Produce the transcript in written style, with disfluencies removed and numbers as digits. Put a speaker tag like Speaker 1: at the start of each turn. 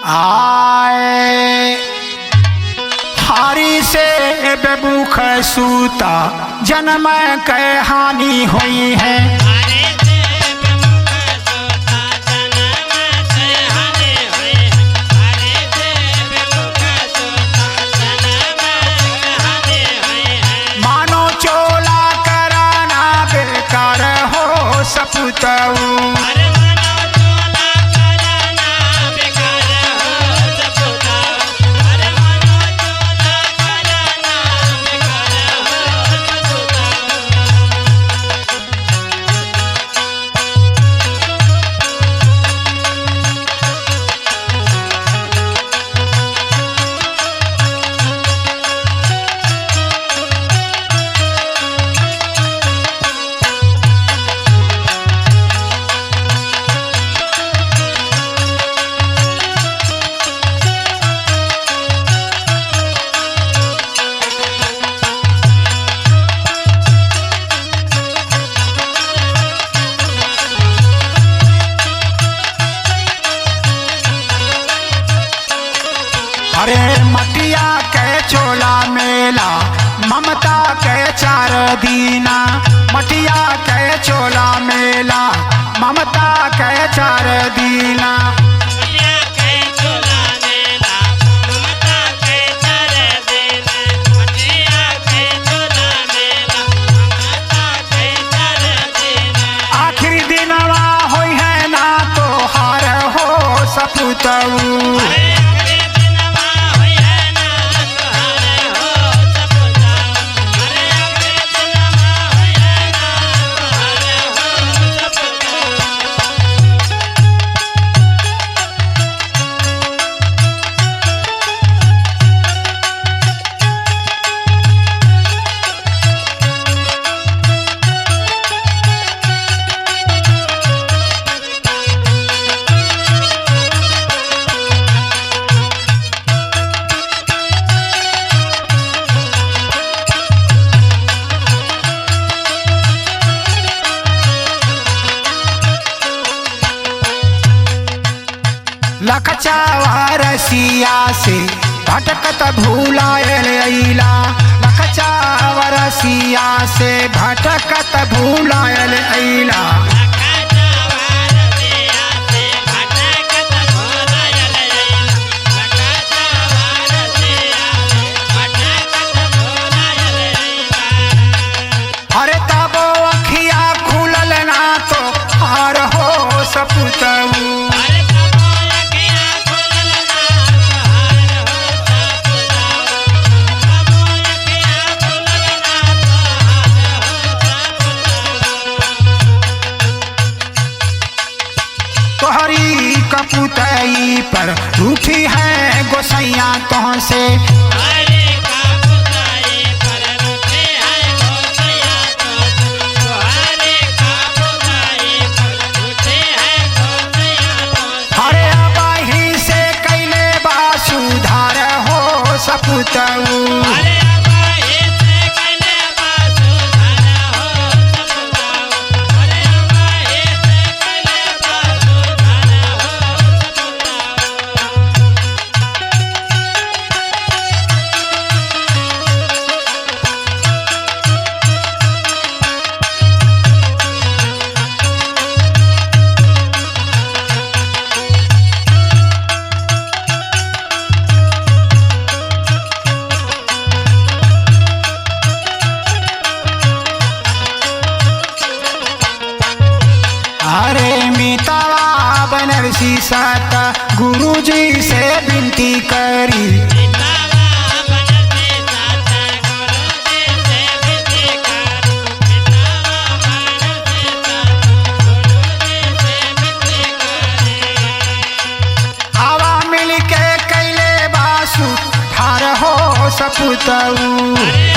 Speaker 1: आए हारी से बेमुख सूता जन्म के हानि हुई है। मानो चोला कराना बेकार हो सपूताऊ। अरे मटिया के चोला मेला ममता के चार दीना। मटिया के चोला मेला ममता के चार दीना। आखिरी दिनवा होई है ना तो हार हो सपूताऊ। लखचावरसिया से भटकत भूलायल अइला। लखचावरसिया से भटकत भूलायल अइला। अरे तबो अखिया खुलल ना तो हार हो सपूताऊ। तोहरी कपूतई पर रूठी है गोसैया तोह से। अरे अबही से कैले बा सुधार हो सपूताऊ। अरे मीतावा बनरसी साता गुरुजी से विनती करी। आवा मिल के कैले बासु ठार हो सपूताऊ।